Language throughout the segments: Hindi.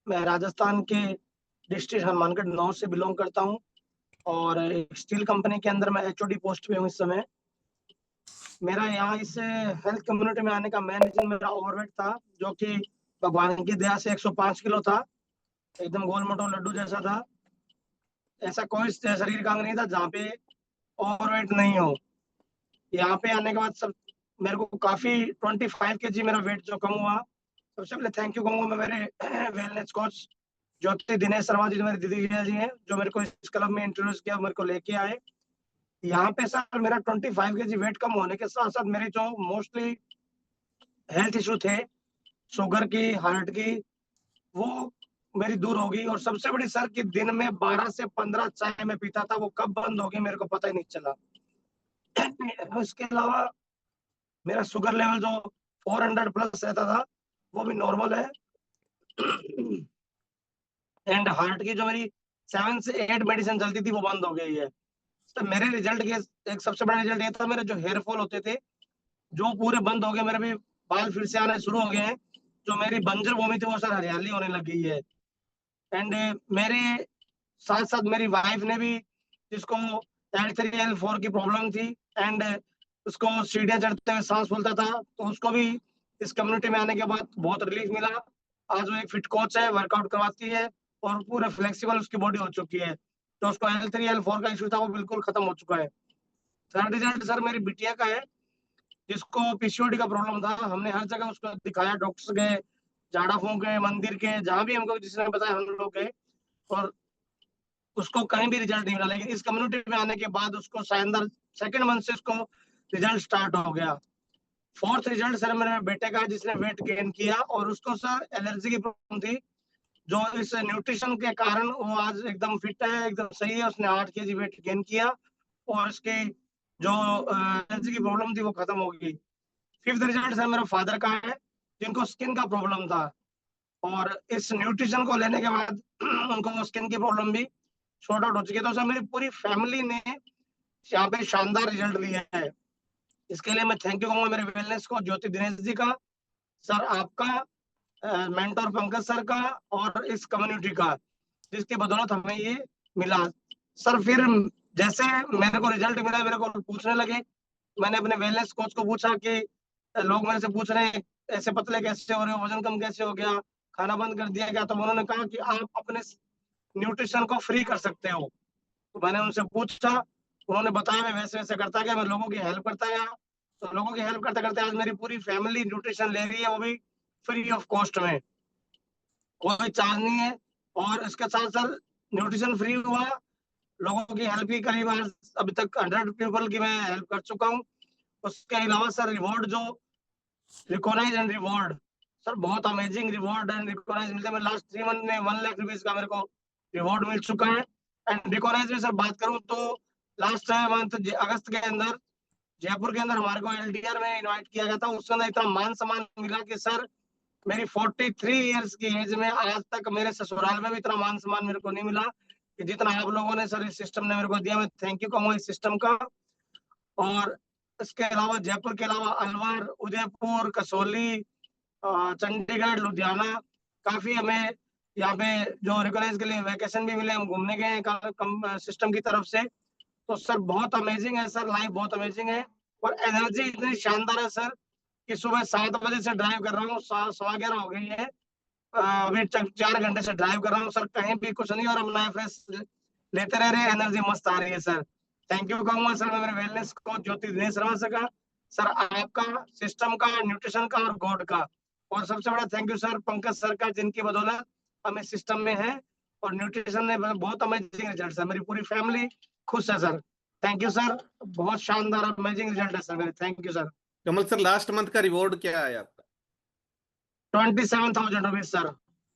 मैं राजस्थान के डिस्ट्रिक्ट हनुमानगढ़ 9 से बिलोंग करता हूँ और एक स्टील कंपनी के अंदर मैं एचओडी पोस्ट पे हूँ इस समय। मेरा यहाँ इस हेल्थ कम्युनिटी में आने का मेन रीजन मेरा ओवरवेट था, जो कि भगवान की दया से 105 किलो था। एकदम गोल मोटो लड्डू जैसा था। ऐसा कोई शरीर का अंग नहीं था जहाँ पे ओवरवेट नहीं हो। यहाँ पे आने के बाद सब मेरे को काफी 25 kg मेरा वेट जो कम हुआ। सबसे पहले थैंक यू कहूंगा मैं मेरे वेलनेस कोच ज्योति दिनेश शर्मा जी, जो मेरे दीदी जी हैं, जो मेरे को इस क्लब में इंट्रोड्यूस किया, मेरे को लेके आए। यहाँ पे सर मेरा 25 kg वेट कम होने के साथ साथ मेरे जो मोस्टली हेल्थ इशू थे, शुगर की, हार्ट की, वो मेरी दूर हो गई। और सबसे बड़ी सर कि दिन में 12 से 15 चाय मैं पीता था, वो कब बंद हो गई मेरे को पता ही नहीं चला। इसके अलावा मेरा शुगर लेवल जो 400 प्लस रहता था, वो भी नॉर्मल है। एंड हार्ट की जो मेरी 7 से 8 मेडिसिन चलती थी, वो बंद हो गई है। तो मेरे रिजल्ट के एक सबसे बड़ा रिजल्ट ये था, मेरे जो हेयर फॉल होते थे, जो पूरे बंद हो गए। मेरे भी बाल फिर से आने शुरू हो गए हैं। जो मेरी बंजर भूमि थी, वो सर हरियाली होने लग गई है। एंड मेरे साथ साथ मेरी वाइफ ने भी, जिसको L3 L4 की प्रॉब्लम थी, एंड उसको सीढ़ियाँ चढ़ते हुए सांस फूलता था, तो उसको भी इस कम्युनिटी में आने के बाद बहुत रिलीफ मिला। आज वो एक फिट कोच है, वर्कआउट करवाती है और पूरा फ्लेक्सिबल उसकी बॉडी हो चुकी है। तो उसको L3 L4 का इशू था, वो बिल्कुल खत्म हो चुका है। थर्ड रिजल्ट सर मेरी बिटिया का है, जिसको पीसीओडी का प्रॉब्लम था। हमने हर जगह उसको दिखाया, डॉक्टर्स गए, झाड़ा फूंक गए, मंदिर के, जहां भी हमको जिसने बताया हम लोग गए, और उसको कहीं भी रिजल्ट नहीं मिला। लेकिन इस कम्युनिटी में आने के बाद उसको शानदार सेकंड मंथ से उसको रिजल्ट स्टार्ट हो गया। फोर्थ रिजल्ट सर मेरे बेटे का है, जिसने वेट गेन किया, और उसको सर एलर्जी की प्रॉब्लम थी, जो इस न्यूट्रिशन के कारण वो आज एकदम फिट है, एकदम सही है। उसने 8 kg वेट गेन किया और उसकी जो एलर्जी की प्रॉब्लम थी, वो खत्म हो गई। फिफ्थ रिजल्ट सर मेरे फादर का है, जिनको स्किन का प्रॉब्लम था, और इस न्यूट्रिशन को लेने के बाद उनको स्किन की प्रॉब्लम भी शॉर्ट आउट हो चुकी है। तो सर मेरी पूरी फैमिली ने यहाँ पे शानदार रिजल्ट लिया है। इसके लिए मैं थैंक यू कहूंगा मेरे वेलनेस को ज्योति दिनेश जी का, सर आपका, मेंटर पंकज सर का, और इस कम्युनिटी का, जिसकी बदौलत हमें ये मिला। सर फिर जैसे मेरे को रिजल्ट मिला, मेरे को पूछने लगे, मैंने अपने वेलनेस कोच को पूछा कि लोग मेरे से पूछ रहे हैं ऐसे पतले कैसे हो रहे हो, वजन कम कैसे हो गया, खाना बंद कर दिया क्या? तो उन्होंने कहा कि आप अपने न्यूट्रिशन को फ्री कर सकते हो। तो मैंने उनसे पूछा, उन्होंने बताया, मैं वैसे वैसे करता गया, मैं लोगों की हेल्प करता गया। तो लोगों की हेल्प करते करते आज मेरी पूरी फैमिली न्यूट्रिशन ले रही है, वो भी फ्री ऑफ कॉस्ट में, कोई चार्ज नहीं है। और इसके साथ साथ न्यूट्रिशन फ्री हुआ, लोगों की हेल्प भी करीब आज अभी तक 100 पीपल की मैं हेल्प कर चुका हूँ। उसके अलावा सर रिवॉर्ड जो रिकॉग्नाइज एंड रिवॉर्ड, सर बहुत अमेजिंग रिवॉर्ड एंड रिकॉग्नाइज मिलते हैं। मैं लास्ट 3 मंथ में 1 लाख रुपीज का मेरे को रिवॉर्ड मिल चुका है। एंड रिकॉग्नाइज में सर बात करूं तो लास्ट मंथ अगस्त के अंदर जयपुर के अंदर हमारे को एलडीआर में इनवाइट किया गया था। उस समय इतना मान सम्मान मिला कि सर मेरी 43 ईयर्स की एज में आज तक मेरे ससुराल में भी इतना मान सम्मान मेरे को नहीं मिला कि जितना आप लोगों ने सर इस सिस्टम ने मेरे को दिया। मैं थैंक यू कहूंगा इस सिस्टम का। और इसके अलावा जयपुर के अलावा अलवर, उदयपुर, कसौली, चंडीगढ़, लुधियाना, काफी हमें यहाँ पे जो रिकॉग्नाइज के लिए वैकेशन भी मिले, हम घूमने गए हैं सिस्टम की तरफ से। तो सर बहुत अमेजिंग है सर, लाइफ बहुत अमेजिंग है। और एनर्जी इतनी शानदार है सर कि सुबह 7 बजे से ड्राइव कर रहा हूँ, 11:15 हो गई है। अभी 4 घंटे से ड्राइव कर रहा हूँ सर, कहीं भी कुछ नहीं, और हम नया फ्रेश लेते रह रहे हैं, एनर्जी मस्त आ रही है सर। थैंक यू कहूंगा सर मैं मेरे वेलनेस को ज्योति दिनेश शर्मा से का, सर आपका, सिस्टम का, न्यूट्रिशन का और गॉड का। और सबसे बड़ा thank you sir Pankaj sir का, जिनकी बदौलत हम इस सिस्टम में हैं, और न्यूट्रिशन ने बहुत अमेजिंग रिजल्ट है। मेरी पूरी फैमिली खुश है सर। थैंक यू सर, बहुत शानदार अमेजिंग रिजल्ट है सर मेरे। Thank you sir. Kamal sir, last month का रिवॉर्ड क्या है आपका? 27,000 rupees sir.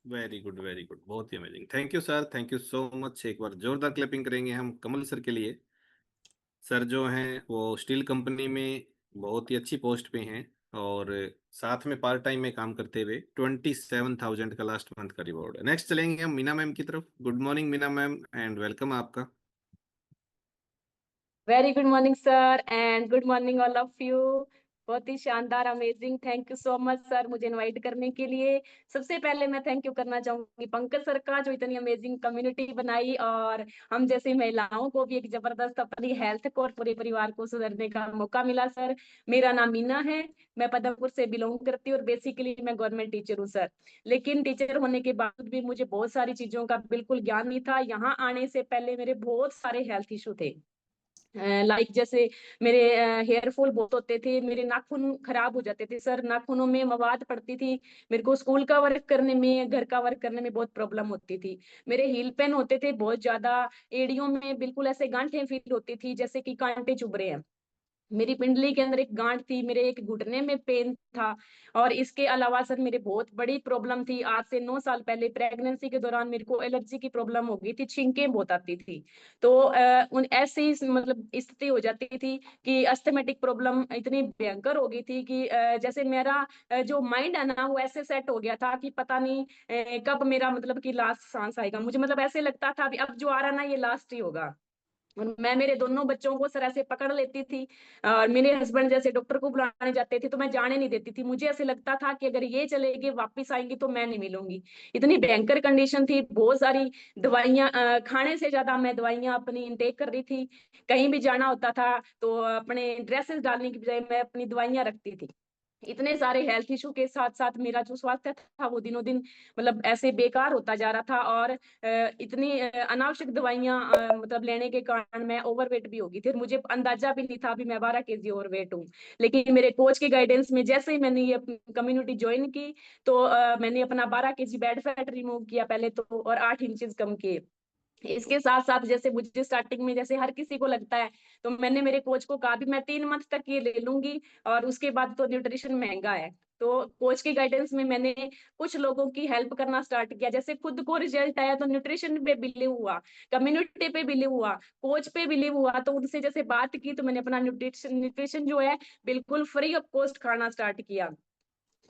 Very good, very good, बहुत ही amazing. Thank you sir, thank you so much. एक बार जोरदार क्लैपिंग करेंगे हम कमल सर के लिए। सर जो हैं वो स्टील कंपनी में बहुत ही अच्छी पोस्ट पे हैं, और साथ में पार्ट टाइम में काम करते हुए 27,000 का लास्ट मंथ का रिवॉर्ड है। नेक्स्ट चलेंगे हम मीना मैम की तरफ। Good morning Meena ma'am, and welcome आपका। Very good morning, sir, and good morning, all of you. बहुत ही शानदार, amazing. Thank you so much sir मुझे इनवाइट करने के लिए। सबसे पहले मैं थैंक यू करना चाहूंगी पंकज सर का, जो इतनी अमेजिंग कम्युनिटी बनाई और हम जैसी महिलाओं को भी एक जबरदस्त अपनी हेल्थ को और पूरे परिवार को सुधरने का मौका मिला सर। मेरा नाम मीना है, मैं पदमपुर से बिलोंग करती हूँ और बेसिकली मैं गवर्नमेंट टीचर हूँ सर। लेकिन टीचर होने के बाद भी मुझे बहुत सारी चीजों का बिल्कुल ज्ञान नहीं था। यहाँ आने से पहले मेरे बहुत सारे हेल्थ इशू थे। लाइक जैसे मेरे हेयर फॉल बहुत होते थे, मेरे नाखून खराब हो जाते थे सर, नाखूनों में मवाद पड़ती थी, मेरे को स्कूल का वर्क करने में, घर का वर्क करने में बहुत प्रॉब्लम होती थी। मेरे हील पेन होते थे बहुत ज्यादा, एड़ियों में बिल्कुल ऐसे गांठें फील होती थी जैसे कि कांटे चुभ रहे हैं। मेरी पिंडली के अंदर एक गांठ थी, मेरे एक घुटने में पेन था। और इसके अलावा सर मेरे बहुत बड़ी प्रॉब्लम थी, आज से 9 साल पहले प्रेगनेंसी के दौरान मेरे को एलर्जी की प्रॉब्लम हो गई थी, छींकें बहुत आती थी। तो उन ऐसी मतलब स्थिति हो जाती थी कि अस्थमेटिक प्रॉब्लम इतनी भयंकर हो गई थी कि जैसे मेरा जो माइंड है ना वो ऐसे सेट हो गया था कि पता नहीं कब मेरा मतलब कि लास्ट सांस आएगा। मुझे मतलब ऐसे लगता था अभी अब जो आ रहा ना ये लास्ट ही होगा। और मैं मेरे दोनों बच्चों को सर ऐसे पकड़ लेती थी, और मेरे हस्बैंड जैसे डॉक्टर को बुलाने जाते थे तो मैं जाने नहीं देती थी। मुझे ऐसे लगता था कि अगर ये चले गए वापिस आएंगी तो मैं नहीं मिलूंगी। इतनी भयंकर कंडीशन थी, बहुत सारी दवाइयां, खाने से ज्यादा मैं दवाइयां अपनी इंटेक कर रही थी। कहीं भी जाना होता था तो अपने ड्रेसेस डालने की बजाय मैं अपनी दवाइयां रखती थी। इतने सारे हेल्थ इशू के साथ साथ मेरा जो स्वास्थ्य था वो दिनों दिन मतलब ऐसे बेकार होता जा रहा था। और इतनी अनावश्यक दवाइयां मतलब लेने के कारण मैं ओवरवेट भी हो गई थी, और मुझे अंदाजा भी नहीं था अभी मैं 12 kg ओवरवेट हूँ। लेकिन मेरे कोच के गाइडेंस में जैसे ही मैंने ये कम्युनिटी ज्वाइन की तो मैंने अपना 12 kg बैड फैट रिमूव किया पहले तो, और 8 इंचेस कम किए। इसके साथ साथ जैसे मुझे स्टार्टिंग में जैसे हर किसी को लगता है, तो मैंने मेरे कोच को कहा भी मैं 3 मंथ तक ये ले लूंगी और उसके बाद तो न्यूट्रिशन महंगा है। तो कोच की गाइडेंस में मैंने कुछ लोगों की हेल्प करना स्टार्ट किया, जैसे खुद को रिजल्ट आया तो न्यूट्रिशन पे बिलीव हुआ, कम्युनिटी पे बिलीव हुआ, कोच पे बिलीव हुआ। तो उनसे जैसे बात की तो मैंने अपना न्यूट्रिशन जो है बिल्कुल फ्री ऑफ कॉस्ट खाना स्टार्ट किया।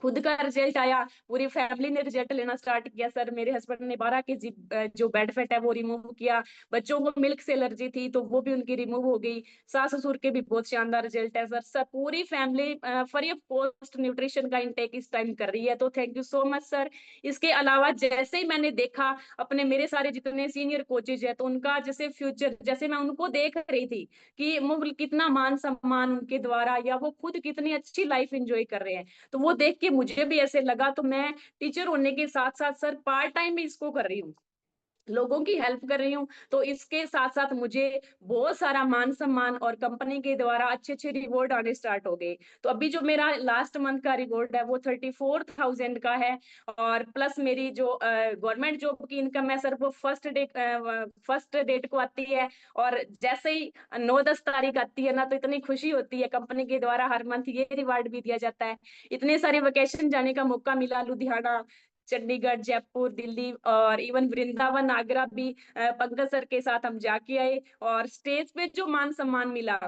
खुद का रिजल्ट आया, पूरी फैमिली ने रिजल्ट लेना स्टार्ट किया सर। मेरे हस्बैंड ने 12 kg जो बेड फैट है वो रिमूव किया। बच्चों को मिल्क से एलर्जी थी तो वो भी उनकी रिमूव हो गई। सास ससुर के भी बहुत शानदार रिजल्ट है सर। सर पूरी family free of cost nutrition का इंटेक इस टाइम कर रही है, तो thank you so much sir. इसके अलावा जैसे ही मैंने देखा अपने मेरे सारे जितने सीनियर कोचेज है तो उनका जैसे फ्यूचर, जैसे मैं उनको देख रही थी कि वो कितना मान सम्मान उनके द्वारा, या वो खुद कितनी अच्छी लाइफ एंजॉय कर रहे हैं, तो वो देख के मुझे भी ऐसे लगा। तो मैं टीचर होने के साथ साथ सर पार्ट टाइम भी इसको कर रही हूँ, लोगों की हेल्प कर रही हूँ। तो इसके साथ साथ मुझे बहुत सारा मान सम्मान और कंपनी के द्वारा अच्छे अच्छे रिवॉर्ड आने स्टार्ट हो गए। तो अभी जो मेरा लास्ट मंथ का रिवॉर्ड है वो 34,000 का है। और प्लस मेरी जो गवर्नमेंट जॉब की इनकम है सर वो फर्स्ट डेट को आती है। और जैसे ही 9-10 तारीख आती है ना तो इतनी खुशी होती है, कंपनी के द्वारा हर मंथ ये रिवार्ड भी दिया जाता है। इतने सारे वेकेशन जाने का मौका मिला, लुधियाना, चंडीगढ़, जयपुर, दिल्ली और इवन वृंदावन, आगरा भी पंकज सर के साथ हम जाके आए। और स्टेज पे जो मान सम्मान मिला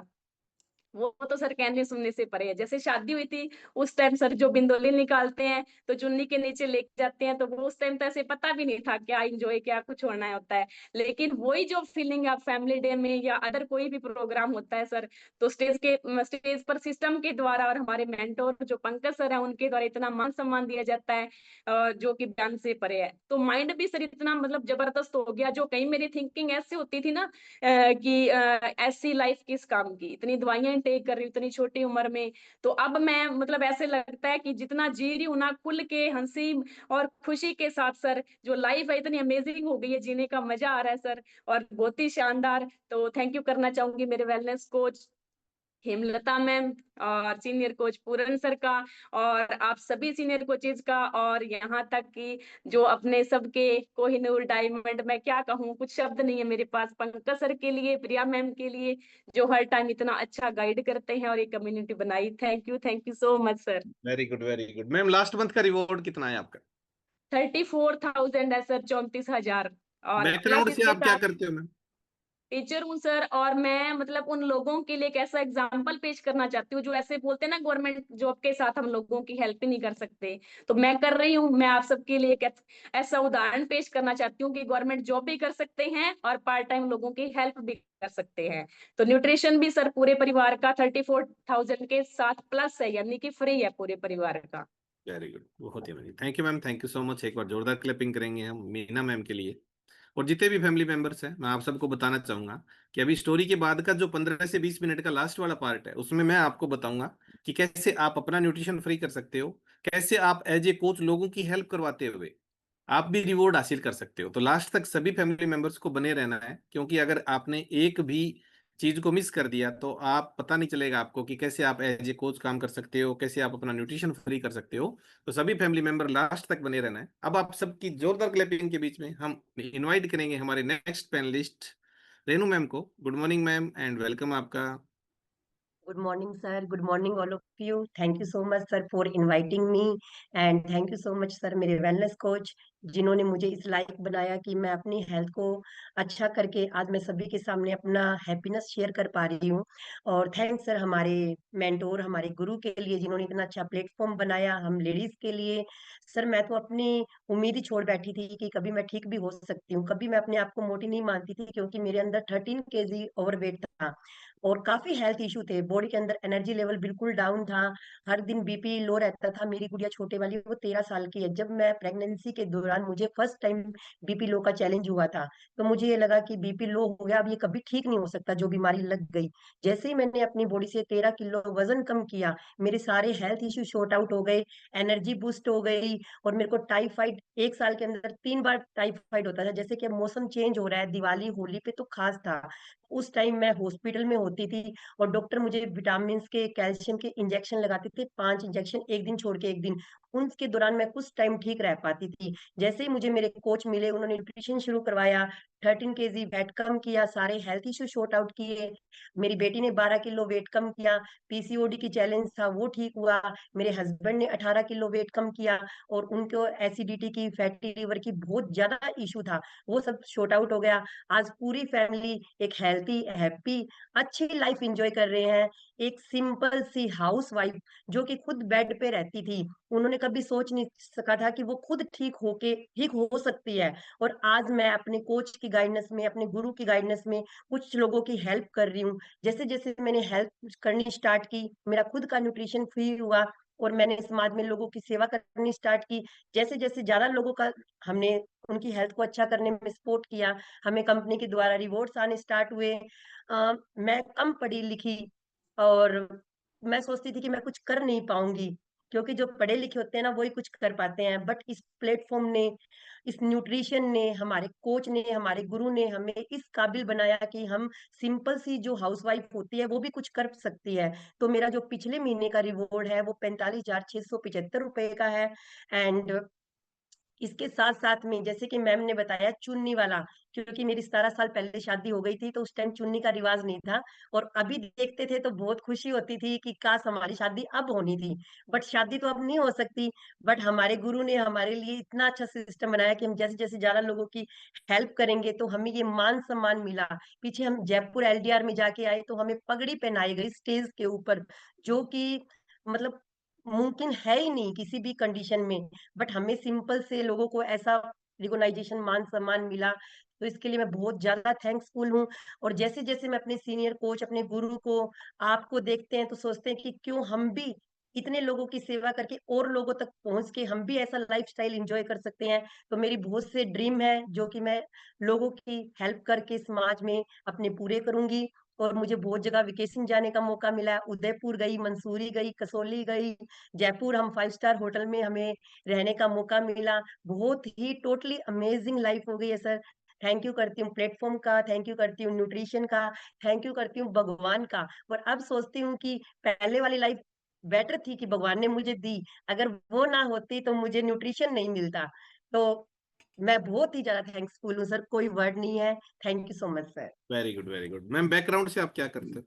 वो तो सर कहने सुनने से परे है। जैसे शादी हुई थी उस टाइम सर जो बिंदोली निकालते हैं तो चुन्नी के नीचे लेके जाते हैं, तो वो उस टाइम तो ऐसे पता भी नहीं था क्या इंजॉय क्या कुछ होना होता है। लेकिन वही जो फीलिंग आप फैमिली डे में या अदर कोई भी प्रोग्राम होता है सर, तो स्टेज पर सिस्टम के द्वारा और हमारे मेंटोर जो पंकज सर है उनके द्वारा इतना मान सम्मान दिया जाता है जो कि बयान से परे है। तो माइंड भी सर इतना मतलब जबरदस्त हो गया। जो कहीं मेरी थिंकिंग ऐसी होती थी ना कि ऐसी लाइफ किस काम की, इतनी दवाइयां टेक कर रही हूँ इतनी छोटी उम्र में। तो अब मैं मतलब ऐसे लगता है कि जितना जी रही हूँ ना खुल के हंसी और खुशी के साथ सर, जो लाइफ है इतनी अमेजिंग हो गई है, जीने का मजा आ रहा है सर, और बहुत ही शानदार। तो थैंक यू करना चाहूंगी मेरे वेलनेस कोच हेमलता मैम और सीनियर कोच पूरन सर का, और आप सभी सीनियर कोचेज का, और यहाँ तक कि जो अपने सबके कोहिनूर डायमंड, मैं क्या कहूँ कुछ शब्द नहीं है मेरे पास पंकज सर के लिए, प्रिया मैम के लिए, जो हर टाइम इतना अच्छा गाइड करते हैं और एक कम्युनिटी बनाई। Thank you so much sir. Very good very good. Ma'am last month का रिवॉर्ड कितना है आपका? 34,000 है सर, 34,000। और प्लस बैकग्राउंड से इसके आप क्या साथ करते हो मैम? टीचर हूँ सर, और मैं मतलब उन लोगों के लिए एक ऐसा एग्जाम्पल पेश करना चाहती हूँ जो ऐसे बोलते हैं ना गवर्नमेंट जॉब के साथ हम लोगों की हेल्प ही नहीं कर सकते। तो मैं कर रही हूँ। मैं आप सबके लिए एक ऐसा उदाहरण पेश करना चाहती हूँ कि गवर्नमेंट जॉब भी कर सकते हैं और पार्ट टाइम लोगों की हेल्प भी कर सकते हैं। तो न्यूट्रिशन भी सर पूरे परिवार का 34,000 के साथ प्लस है, यानी कि फ्री है पूरे परिवार का। वेरी गुड, बहुत ही amazing. Thank you ma'am, thank you so much. एक बार जोरदार क्लैपिंग करेंगे हम मीना मैम के लिए और जितने भी फैमिली मेंबर्स हैं। मैं आप सबको बताना चाहूंगा कि अभी स्टोरी के बाद का जो 15 से 20 मिनट का लास्ट वाला पार्ट है, उसमें मैं आपको बताऊंगा कि कैसे आप अपना न्यूट्रिशन फ्री कर सकते हो, कैसे आप एज ए कोच लोगों की हेल्प करवाते हुए आप भी रिवॉर्ड हासिल कर सकते हो। तो लास्ट तक सभी फैमिली मेंबर्स को बने रहना है, क्योंकि अगर आपने एक भी चीज को मिस कर दिया तो आप पता नहीं चलेगा आपको कि कैसे आप एज ए कोच काम कर सकते हो, कैसे आप अपना न्यूट्रिशन फ्री कर सकते हो। तो सभी फैमिली मेंबर लास्ट तक बने रहना है। अब आप सबकी जोरदार क्लैपिंग के बीच में हम इनवाइट करेंगे हमारे नेक्स्ट पैनलिस्ट रेनू मैम को। Good morning ma'am and welcome आपका। Good morning, sir. Good morning, all of you. Thank you so much, sir, for inviting me. And thank you so much, sir, मेरे wellness coach, जिन्होंने मुझे इस लायक बनाया कि मैं अपनी हेल्थ को अच्छा करके आज मैं सभी के सामने अपना हैप्पीनेस शेयर कर पा रही हूँ। और थैंक्स सर हमारे मेंटोर, हमारे गुरु के लिए, जिन्होंने इतना अच्छा प्लेटफॉर्म बनाया हम लेडीज के लिए। सर मैं तो अपनी उम्मीद ही छोड़ बैठी थी कि कभी मैं ठीक भी हो सकती हूँ। कभी मैं अपने आप को मोटी नहीं मानती थी, क्योंकि मेरे अंदर 13 केजी ओवरवेट था और काफी हेल्थ इशू थे। बॉडी के अंदर एनर्जी लेवल बिल्कुल डाउन था। हर दिन बीपी लो रहता था। मेरी गुड़िया छोटे वाली वो 13 साल की है। जब मैं प्रेगनेंसी के दौरान मुझे फर्स्ट टाइम बीपी लो का चैलेंज हुआ था, तो मुझे ये लगा कि बीपी लो हो गया, अब ये कभी ठीक नहीं हो सकता, जो बीमारी लग गई। जैसे ही मैंने अपनी बॉडी से 13 किलो वजन कम किया, मेरे सारे हेल्थ इशू शॉर्ट आउट हो गए, एनर्जी बूस्ट हो गई। और मेरे को टाइफाइड, 1 साल के अंदर 3 बार टाइफाइड होता था। जैसे कि अब मौसम चेंज हो रहा है, दिवाली होली पे तो खास था। उस टाइम मैं हॉस्पिटल में होती थी और डॉक्टर मुझे विटामिन के, कैल्शियम के इंजेक्शन लगाते थे, 5 इंजेक्शन एक दिन छोड़ के एक दिन। उनके दौरान मैं कुछ टाइम ठीक रह पाती थी। जैसे ही मुझे मेरे कोच मिले, उन्होंने न्यूट्रिशन शुरू करवाया, 13 केजी वेट कम किया, सारे हेल्थ इशू शॉर्ट आउट किए। मेरी बेटी ने 12 किलो वेट कम किया, पीसीओडी की चैलेंज था वो ठीक हुआ। मेरे हस्बैंड ने 18 किलो वेट कम किया और उनको एसिडिटी की, फैटी लिवर की बहुत ज्यादा इशू था, वो सब शॉर्ट आउट हो गया। आज पूरी फैमिली एक हेल्थी, हैप्पी, अच्छी लाइफ एंजॉय कर रहे हैं। एक सिंपल सी हाउस वाइफ जो कि खुद बेड पे रहती थी, उन्होंने कभी सोच नहीं सका था कि वो खुद ठीक हो सकती है। और आज मैं अपने कोच की गाइडेंस में, अपने गुरु की गाइडेंस में कुछ लोगों की हेल्प कर रही हूँ। जैसे जैसे मैंने हेल्प करनी स्टार्ट की, मेरा खुद का न्यूट्रिशन फ्री हुआ और मैंने समाज में लोगों की सेवा करनी स्टार्ट की। जैसे जैसे ज्यादा लोगों का हमने उनकी हेल्थ को अच्छा करने में सपोर्ट किया, हमें कंपनी के द्वारा रिवॉर्ड्स आने स्टार्ट हुए। मैं कम पढ़ी लिखी और मैं सोचती थी कि मैं कुछ कर नहीं पाऊंगी, क्योंकि जो पढ़े लिखे होते हैं ना वही कुछ कर पाते हैं। बट इस प्लेटफॉर्म ने, इस न्यूट्रिशन ने, हमारे कोच ने, हमारे गुरु ने हमें इस काबिल बनाया कि हम सिंपल सी जो हाउसवाइफ होती है वो भी कुछ कर सकती है। तो मेरा जो पिछले महीने का रिवॉर्ड है वो 45,675 रुपए का है। एंड इसके साथ साथ में, जैसे कि मैम ने बताया, चुन्नी वाला, क्योंकि मेरी 17 साल पहले शादी हो गई थी, तो उस टाइम चुन्नी का रिवाज नहीं था। और अभी देखते थे तो बहुत खुशी होती थी कि काश हमारी शादी अब होनी थी। बट शादी तो अब नहीं हो सकती। बट हमारे गुरु ने हमारे लिए इतना अच्छा सिस्टम बनाया कि हम जैसे जैसे ज्यादा लोगों की हेल्प करेंगे तो हमें ये मान सम्मान मिला। पीछे हम जयपुर एलडीआर में जाके आए तो हमें पगड़ी पहनाई गई स्टेज के ऊपर, जो कि मतलब मुमकिन है ही नहीं किसी भी कंडीशन में। बट हमें सिंपल से लोगों को ऐसा रिकॉग्नाइजेशन, मान सम्मान मिला, तो इसके लिए मैं बहुत ज्यादा थैंक्सफुल हूँ। और जैसे जैसे मैं अपने सीनियर कोच, अपने गुरु को, आपको देखते हैं तो सोचते हैं कि क्यों हम भी इतने लोगों की सेवा करके और लोगों तक पहुंच के हम भी ऐसा लाइफस्टाइल एंजॉय कर सकते हैं। तो मेरी बहुत से ड्रीम है जो कि मैं लोगों की हेल्प करके समाज में अपने पूरे करूंगी। और मुझे बहुत जगह वेकेशन जाने का मौका मिला है। उदयपुर गई, मंसूरी गई, कसौली गई, जयपुर हम 5 स्टार होटल में हमें रहने का मौका मिला। बहुत ही टोटली अमेजिंग लाइफ हो गई है सर। थैंक यू करती हूँ प्लेटफॉर्म का, थैंक यू करती हूँ न्यूट्रिशन का, थैंक यू करती हूँ भगवान का। और अब सोचती हूँ कि पहले वाली लाइफ बेटर थी कि भगवान ने मुझे दी। अगर वो ना होती तो मुझे न्यूट्रिशन नहीं मिलता। तो मैं बहुत ही ज्यादा थैंक्सफुल हूँ सर, कोई वर्ड नहीं है। Thank you so much sir. Very good, very good ma'am. Background से आप क्या करते हो?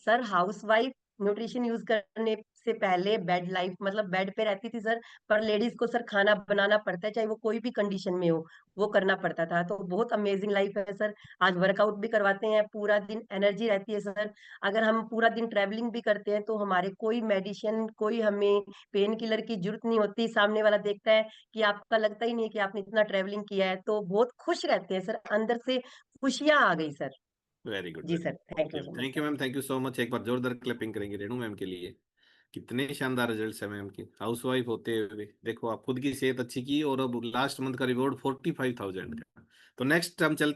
Sir house wife, nutrition use करने से पहले बेड लाइफ मतलब बेड पे रहती थी सर, पर लेडीज को सर खाना बनाना पड़ता है, चाहे वो कोई भी कंडीशन में हो, वो करना पड़ता था। तो बहुत अमेजिंग लाइफ है सर। आज वर्कआउट भी करवाते हैं, पूरा दिन एनर्जी रहती है सर। अगर हम पूरा दिन ट्रैवलिंग भी करते हैं तो हमारे कोई मेडिसिन, कोई हमें पेन किलर की जरूरत नहीं होती। सामने वाला देखता है कि आपका लगता ही नहीं है कि आपने इतना ट्रैवलिंग किया है, तो बहुत खुश रहते हैं सर, अंदर से खुशियां आ गई सर। वेरी गुड, जी very sir, thank you good. So much thank you sir. Ma'am, thank you so much. एक बार जोरदार क्लैपिंग करेंगे रेणु मैम के लिए। कितने शानदार रिजल्ट्स है मैम की, हाउसवाइफ होते हुए देखो आप खुद की सेहत अच्छी की और अब लास्ट मंथ का रिवॉर्ड 45,000 का। तो नेक्स्ट हम चलते हैं